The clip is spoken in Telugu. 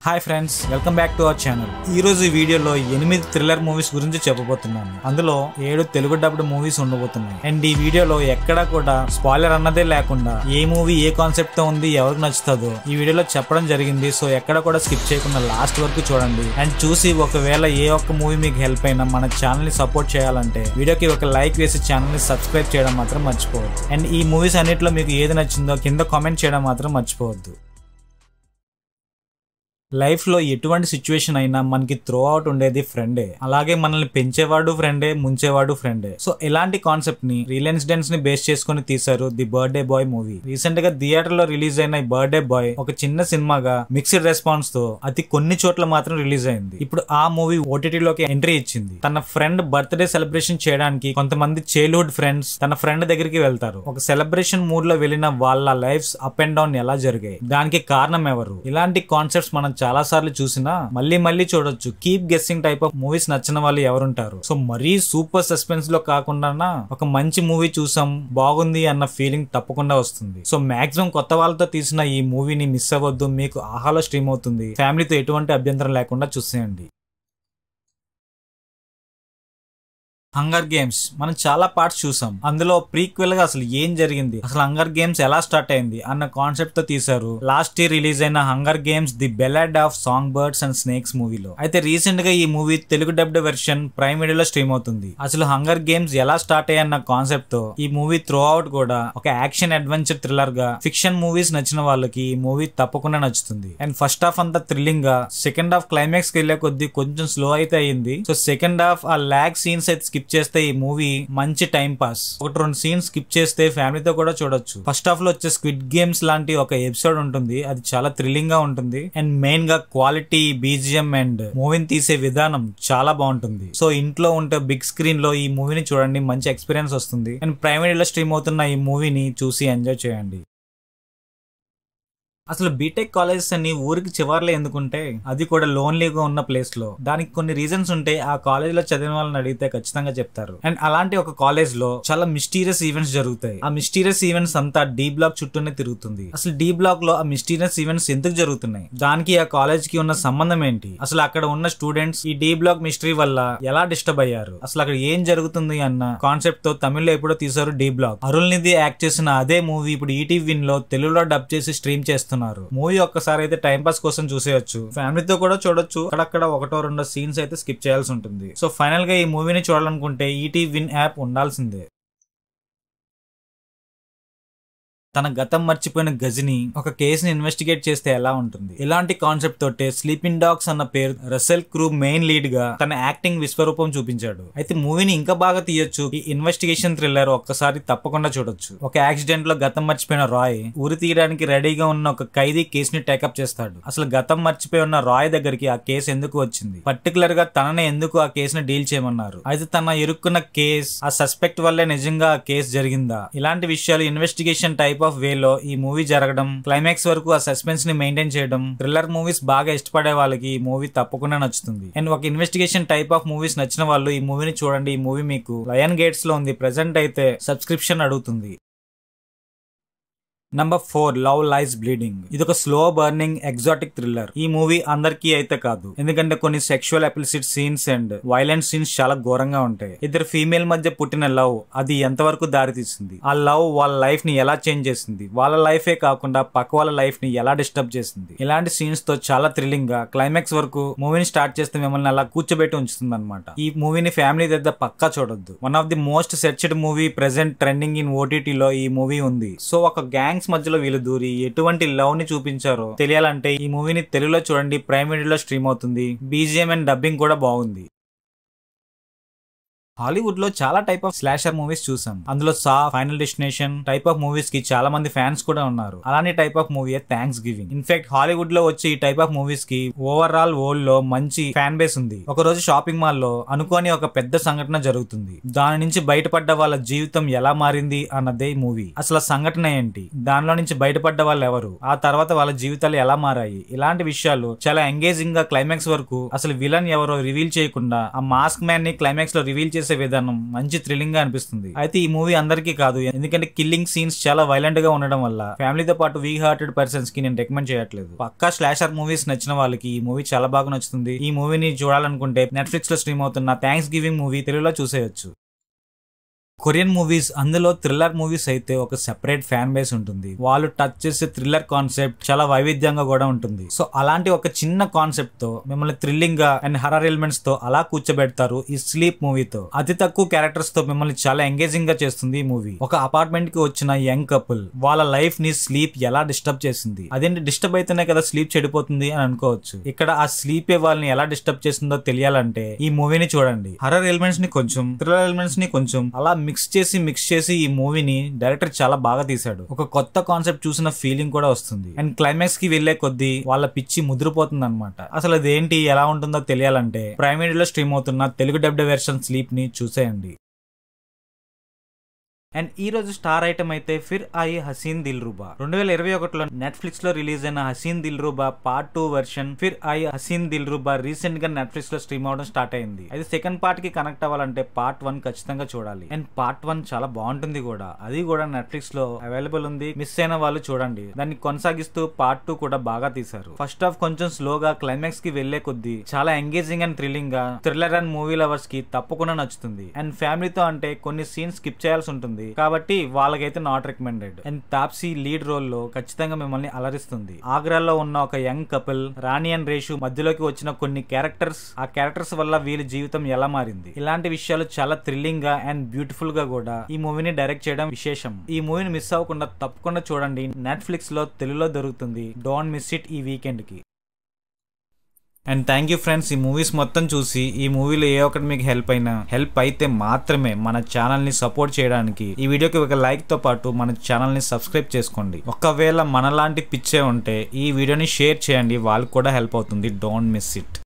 Hi friends, welcome back to our channel. ఈ రోజు ఈ వీడియోలో 8 థ్రిల్లర్ మూవీస్ గురించి చెప్పబోతున్నాను. అందులో 7 తెలుగు డబ్డ్ మూవీస్ ఉండబోతున్నాయి. అండ్ ఈ వీడియోలో ఎక్కడా కూడా స్పాయిలర్ అన్నదే లేకుండా ఏ మూవీ ఏ కాన్సెప్ట్ తో ఉంది, ఎవరికి నచ్చుతుందో ఈ వీడియోలో చెప్పడం జరిగింది. సో ఎక్కడ కూడా స్కిప్ చేయకుండా లాస్ట్ వరకు చూడండి. అండ్ చూసి ఒకవేళ ఏ ఒక్క మూవీ మీకు హెల్ప్ అయినా మన ఛానల్ ని సపోర్ట్ చేయాలంటే వీడియోకి ఒక లైక్ వేసి ఛానల్ ని సబ్స్క్రైబ్ చేయడం మాత్రం మర్చిపోవద్దు. అండ్ ఈ మూవీస్ అన్నిటిలో మీకు ఏది నచ్చిందో కింద కామెంట్ చేయడం మాత్రం మర్చిపోవద్దు. లైఫ్ లో ఎటువంటి సిచ్యువేషన్ అయినా మనకి త్రో అవుట్ ఉండేది ఫ్రెండే. అలాగే మనల్ని పెంచేవాడు ఫ్రెండే, ముంచేవాడు ఫ్రెండే. సో ఇలాంటి కాన్సెప్ట్ ని రియల్ ఇన్సిడెంట్స్ ని బేస్ చేసుకుని తీశారు the birthday boy movie. Recent గా థియేటర్ లో రిలీజ్ అయిన ఈ బర్త్డే బాయ్ ఒక చిన్న సినిమాగా మిక్స్డ్ రెస్పాన్స్ తో అతి కొన్ని చోట్ల మాత్రం రిలీజ్ అయింది. ఇప్పుడు ఆ మూవీ ఓటీటీలోకి ఎంట్రీ ఇచ్చింది. తన ఫ్రెండ్ బర్త్డే సెలబ్రేషన్ చేయడానికి కొంతమంది చైల్డ్హుడ్ ఫ్రెండ్స్ తన ఫ్రెండ్ దగ్గరికి వెళ్తారు. ఒక సెలబ్రేషన్ మూడ్ లో వెళ్ళిన వాళ్ళ లైఫ్స్ అప్ అండ్ డౌన్ ఎలా జరిగాయి, దానికి కారణం ఎవరు, ఇలాంటి కాన్సెప్ట్స్ మనం చాలా సార్లు చూసినా మళ్ళీ చూడొచ్చు. Keep guessing type of movies నచ్చిన వాళ్ళు ఎవరుంటారు. సో మరీ సూపర్ సస్పెన్స్ లో కాకుండా ఒక మంచి మూవీ చూసాం, బాగుంది అన్న ఫీలింగ్ తప్పకుండా వస్తుంది. సో మాక్సిమం కొత్త వాళ్ళతో తీసిన ఈ మూవీని మిస్ అవ్వద్దు. మీకు ఆహాలో స్ట్రీమ్ అవుతుంది. ఫ్యామిలీతో ఎటువంటి అభ్యంతరం లేకుండా చూసేయండి. హంగర్ గేమ్స్ మనం చాలా పార్ట్స్ చూసాం. అందులో ప్రీక్వెల్ గా అసలు ఏం జరిగింది, అసలు హంగర్ గేమ్స్ ఎలా స్టార్ట్ అయింది అన్న కాన్సెప్ట్ తో తీశారు లాస్ట్ ఇయర్ రిలీజ్ అయిన Hunger Games the ballad of songbirds and snakes మూవీలో. అయితే రీసెంట్ గా ఈ movie Telugu dubbed version Prime వీడియోలో స్ట్రీమ్ అవుతుంది. అసలు హంగర్ గేమ్స్ ఎలా స్టార్ట్ అయ్యన్న కాన్సెప్ట్ తో ఈ మూవీ త్రో అవుట్ కూడా ఒక యాక్షన్ అడ్వెంచర్ థ్రిల్లర్ గా ఫిక్షన్ మూవీస్ నచ్చిన వాళ్ళకి ఈ మూవీ తప్పకుండా నచ్చుతుంది. అండ్ ఫస్ట్ హాఫ్ అంతా థ్రిల్లింగ్ గా, సెకండ్ హాఫ్ క్లైమాక్స్ కి వెళ్లే కొద్ది కొంచెం స్లో అయితే అయింది. సో సెకండ్ హాఫ్ ఆ ల్యాగ్ సీన్స్ అయితే స్కిప్ చేస్తే ఈ మూవీ మంచి టైం పాస్. 1-2 సీన్స్ స్కిప్ చేస్తే ఫ్యామిలీతో కూడా చూడొచ్చు. ఫస్ట్ హాఫ్ లో వచ్చే స్క్విడ్ గేమ్స్ లాంటి ఒక ఎపిసోడ్ ఉంటుంది. అది చాలా థ్రిల్లింగ్ గా ఉంటుంది. అండ్ మెయిన్ గా క్వాలిటీ, బీజిఎం అండ్ మూవీని తీసే విధానం చాలా బాగుంటుంది. సో ఇంట్లో ఉంటే బిగ్ స్క్రీన్ లో ఈ మూవీని చూడండి, మంచి ఎక్స్పీరియన్స్ వస్తుంది. అండ్ ప్రైమ్ వీడియోలో స్ట్రీమ్ అవుతున్న ఈ మూవీని చూసి ఎంజాయ్ చేయండి. అసలు బీటెక్ కాలేజెస్ అన్ని ఊరికి చివర్లో ఎందుకుంటే అది కూడా లోన్లీగా ఉన్న ప్లేస్ లో. దానికి కొన్ని రీజన్స్ ఉంటే ఆ కాలేజ్ లో చదివిన వాళ్ళని అడిగితే ఖచ్చితంగా చెప్తారు. అండ్ అలాంటి ఒక కాలేజ్ లో చాలా మిస్టీరియస్ ఈవెంట్స్ జరుగుతాయి. ఆ మిస్టీరియస్ ఈవెంట్స్ అంతా డి బ్లాక్ చుట్టూనే తిరుగుతుంది. అసలు డి బ్లాక్ లో ఆ మిస్టీరియస్ ఈవెంట్స్ ఎందుకు జరుగుతున్నాయి, దానికి ఆ కాలేజ్ కి ఉన్న సంబంధం ఏంటి, అసలు అక్కడ ఉన్న స్టూడెంట్స్ ఈ డి బ్లాక్ మిస్టరీ వల్ల ఎలా డిస్టర్బ్ అయ్యారు, అసలు అక్కడ ఏం జరుగుతుంది అన్న కాన్సెప్ట్ తో తమిళ్లో ఎప్పుడో తీశారు డి బ్లాక్. అరుళ్ నిధి యాక్ట్ చేసిన అదే మూవీ ఇప్పుడు ఈటీవీ విన్ లో తెలుగులో డబ్ చేసి స్ట్రీమ్ చేస్తున్నారు. మూవీ ఒక్కసారి అయితే టైం పాస్ కోసం చూసేయచ్చు, ఫ్యామిలీతో కూడా చూడొచ్చు. అక్కడక్కడ 1-2 సీన్స్ అయితే స్కిప్ చేయాల్సి ఉంటుంది. సో ఫైనల్ గా ఈ మూవీని చూడాలనుకుంటే ఈటీవీ విన్ యాప్ ఉండాల్సిందే. తన గతం మర్చిపోయిన గజిని ఒక కేసుని ఇన్వెస్టిగేట్ చేస్తే ఎలా ఉంటుంది, ఇలాంటి కాన్సెప్ట్ తోటే స్లీపింగ్ డాగ్స్ అన్న పేరు రసెల్ క్రూ మెయిన్ లీడ్ గా తన యాక్టింగ్ విశ్వరూపం చూపించాడు. అయితే మూవీని ఇంకా బాగా తీయొచ్చు. ఈ ఇన్వెస్టిగేషన్ థ్రిల్లర్ ఒక్కసారి తప్పకుండా చూడొచ్చు. ఒక యాక్సిడెంట్ లో గతం మర్చిపోయిన రాయ్ ఉరి తీయడానికి రెడీగా ఉన్న ఒక ఖైదీ కేసుని టేకప్ చేస్తాడు. అసలు గతం మర్చిపోయి ఉన్న రాయ్ దగ్గరికి ఆ కేసు ఎందుకు వచ్చింది, పర్టికులర్ గా తననే ఎందుకు ఆ కేసుని డీల్ చేయమన్నారు, అయితే తన ఇరుక్కున్న కేసు ఆ సస్పెక్ట్ వల్లే నిజంగా ఆ కేసు జరిగిందా, ఇలాంటి విషయాలు ఇన్వెస్టిగేషన్ టైప్ ఆఫ్ వేలో ఈ మూవీ జరగడం, క్లైమాక్స్ వరకు ఆ సస్పెన్స్ ని మెయింటైన్ చేయడం. థ్రిల్లర్ మూవీస్ బాగా ఇష్టపడే వాళ్ళకి ఈ మూవీ తప్పకుండా నచ్చుతుంది. అండ్ ఒక ఇన్వెస్టిగేషన్ టైప్ ఆఫ్ మూవీస్ నచ్చిన వాళ్ళు ఈ మూవీని చూడండి. ఈ మూవీ మీకు లయన్ గేట్స్ లో ఉంది. ప్రెసెంట్ అయితే సబ్స్క్రిప్షన్ అడుగుతుంది. Number 4 love lies bleeding. ఇది ఒక స్లో బర్నింగ్ ఎగ్జాటిక్ థ్రిల్లర్. ఈ మూవీ అందరికీ అయితే కాదు, ఎందుకంటే కొన్ని sexual explicit scenes and violent scenes చాలా ఘోరంగా ఉంటాయి. ఇద్దరు ఫీమేల్ మధ్య పుట్టిన లవ్ అది ఎంతవరకు దారితీస్తుంది, ఆ లవ్ వాళ్ళ లైఫ్ ని ఎలా చేంజ్ చేసింది, వాళ్ళ లైఫే కాకుండా పక్క వాళ్ళ లైఫ్ ని ఎలా డిస్టర్బ్ చేసింది, ఇలాంటి సీన్స్ తో చాలా థ్రిల్లింగ్ గా క్లైమాక్స్ వరకు మూవీని స్టార్ట్ చేస్తే మిమ్మల్ని అలా కూర్చోబెట్టి ఉంచుతుంది అనమాట. ఈ మూవీని ఫ్యామిలీ దగ్గర పక్కా చూడొద్దు. One of the most searched movie present trending in ఓటీటీలో ఈ మూవీ ఉంది. సో ఒక గ్యాంగ్ మధ్యలో వీళ్ళు దూరి ఎటువంటి లవ్ ని చూపించారో తెలియాలంటే ఈ మూవీని తెలుగులో చూడండి. ప్రైమ్ వీడియోలో స్ట్రీమ్ అవుతుంది. బీజిఎం అండ్ డబ్బింగ్ కూడా బాగుంది. హాలీవుడ్ లో చాలా టైప్ ఆఫ్ స్లాషర్ మూవీస్ చూసాం. అందులో Saw, final destination type of movies కి చాలా మంది ఫ్యాన్స్ కూడా ఉన్నారు. అలాంటి type of movie Thanksgiving. In fact Hollywood లో వచ్చే ఈ టైప్ ఆఫ్ మూవీస్ కి ఓవరాల్ వరల్డ్ లో మంచి ఫ్యాన్ బేస్ ఉంది. ఒక రోజు షాపింగ్ మాల్ లో అనుకోని ఒక పెద్ద సంఘటన జరుగుతుంది. దాని నుంచి బయటపడ్డ వాళ్ళ జీవితం ఎలా మారింది అన్నదే మూవీ. అసలు సంఘటన ఏంటి, దానిలో నుంచి బయటపడ్డ వాళ్ళు ఎవరు, ఆ తర్వాత వాళ్ళ జీవితాలు ఎలా మారాయి, ఇలాంటి విషయాలు చాలా ఎంగేజింగ్ గా క్లైమాక్స్ వరకు అసలు విలన్ ఎవరో రివీల్ చేయకుండా ఆ మాస్క్ మ్యాన్ ని క్లైమాక్స్ లో రివీల్ చేసి చేసే విధానం మంచి థ్రిల్లింగ్ గా అనిపిస్తుంది. అయితే ఈ మూవీ అందరికీ కాదు, ఎందుకంటే కిల్లింగ్ సీన్స్ చాలా వైలెంట్ గా ఉండడం వల్ల ఫ్యామిలీతో పాటు వీక్ హార్టెడ్ పర్సన్స్ కి నేను రికమెండ్ చేయట్లేదు. పక్కా స్లాషర్ మూవీస్ నచ్చిన వాళ్ళకి ఈ మూవీ చాలా బాగా నచ్చుతుంది. ఈ మూవీని చూడాలనుకుంటే నెట్ఫ్లిక్స్ లో స్ట్రీమ్ అవుతున్న థ్యాంక్స్ గివింగ్ మూవీ తెలుగులో చూసేయొచ్చు. కొరియన్ మూవీస్, అందులో థ్రిల్లర్ మూవీస్ అయితే ఒక సెపరేట్ ఫ్యాన్ బేస్ ఉంటుంది. వాళ్ళు టచ్ చేసే థ్రిల్లర్ కాన్సెప్ట్ చాలా వైవిధ్యంగా కూడా ఉంటుంది. సో అలాంటి ఒక చిన్న కాన్సెప్ట్ తో మిమ్మల్ని థ్రిల్లింగ్ గా అండ్ హర్రర్ ఎలిమెంట్స్ తో అలా కూర్చోబెడతారు ఈ స్లీప్ మూవీతో. అతి తక్కువ క్యారెక్టర్స్ తో మిమ్మల్ని చాలా ఎంగేజింగ్ గా చేస్తుంది ఈ మూవీ. ఒక అపార్ట్మెంట్ కి వచ్చిన యంగ్ కపుల్ వాళ్ళ లైఫ్ ని స్లీప్ ఎలా డిస్టర్బ్ చేసింది. అదేంటి డిస్టర్బ్ అయితేనే కదా స్లీప్ చెడిపోతుంది అని అనుకోవచ్చు. ఇక్కడ ఆ స్లీపే వాళ్ళని ఎలా డిస్టర్బ్ చేసిందో తెలియాలంటే ఈ మూవీని చూడండి. హర్రర్ ఎలిమెంట్స్ ని కొంచెం, థ్రిల్లర్ ఎలిమెంట్స్ ని కొంచెం అలా మిక్స్ చేసి ఈ మూవీని డైరెక్టర్ చాలా బాగా తీశాడు. ఒక కొత్త కాన్సెప్ట్ చూసిన ఫీలింగ్ కూడా వస్తుంది. అండ్ క్లైమాక్స్ కి వెళ్లే కొద్దీ వాళ్ళ పిచ్చి ముదిరిపోతుంది అనమాట. అసలు అదేంటి ఎలా ఉంటుందో తెలియాలంటే ప్రైమ్ వీడియోలో స్ట్రీమ్ అవుతున్న తెలుగు డబ్డ్ వెర్షన్ స్లీప్ ని చూసేయండి. అండ్ ఈ రోజు స్టార్ ఐటమ్ అయితే ఫిర్ ఆయి హసీన్ దిల్రుబా. 2021లో నెట్ఫ్లిక్స్ లో రిలీజ్ అయిన హసీన్ దిల్రుబా పార్ట్ 2 వెర్షన్ ఫిర్ ఆయి హసీన్ దిల్రుబా రీసెంట్ గా నెట్ఫ్లిక్స్ లో స్ట్రీమ్ అవడం స్టార్ట్ అయింది. అయితే సెకండ్ పార్ట్ కి కనెక్ట్ అవ్వాలంటే పార్ట్ 1 ఖచ్చితంగా చూడాలి. అండ్ పార్ట్ 1 చాలా బాగుంటుంది కూడా. అది కూడా నెట్ఫ్లిక్స్ లో అవైలబుల్ ఉంది. మిస్ అయిన వాళ్ళు చూడండి. దాన్ని కొనసాగిస్తూ పార్ట్ 2 కూడా బాగా తీశారు. ఫస్ట్ హాఫ్ కొంచెం స్లోగా, క్లైమాక్స్ కి వెళ్లే కొద్దీ చాలా ఎంగేజింగ్ అండ్ థ్రిల్లింగ్ గా థ్రిల్లర్ అండ్ మూవీ లవర్స్ కి తప్పకుండా నచ్చుతుంది. అండ్ ఫ్యామిలీతో అంటే కొన్ని సీన్స్ స్కిప్ చేయాల్సి ఉంటుంది కాబట్టి వాళ్ళకైతే not recommended. And Taapsee lead role లో ఖచ్చితంగా మిమ్మల్ని అలరిస్తుంది. ఆగ్రాలో ఉన్న ఒక young couple Rani and Reshu మధ్యలోకి వచ్చిన కొన్ని క్యారెక్టర్స్, ఆ క్యారెక్టర్స్ వల్ల వీళ్ళ జీవితం ఎలా మారింది, ఇలాంటి విషయాలు చాలా థ్రిల్లింగ్ గా అండ్ బ్యూటిఫుల్ గా కూడా ఈ మూవీని డైరెక్ట్ చేయడం విశేషం. ఈ మూవీని మిస్ అవ్వకుండా తప్పకుండా చూడండి. నెట్ఫ్లిక్స్ లో తెలుగులో దొరుకుతుంది. డోంట్ మిస్ ఇట్ ఈ వీకెండ్ కి. అండ్ థ్యాంక్ యూ ఫ్రెండ్స్, ఈ మూవీస్ మొత్తం చూసి ఈ మూవీలో ఏ ఒక్కటి మీకు హెల్ప్ అయితే మాత్రమే మన ఛానల్ ని సపోర్ట్ చేయడానికి ఈ వీడియోకి ఒక లైక్ తో పాటు మన ఛానల్ ని సబ్స్క్రైబ్ చేసుకోండి. ఒకవేళ మనలాంటి పిచ్చే ఉంటే ఈ వీడియోని షేర్ చేయండి, వాళ్ళకి కూడా హెల్ప్ అవుతుంది. Don't miss it.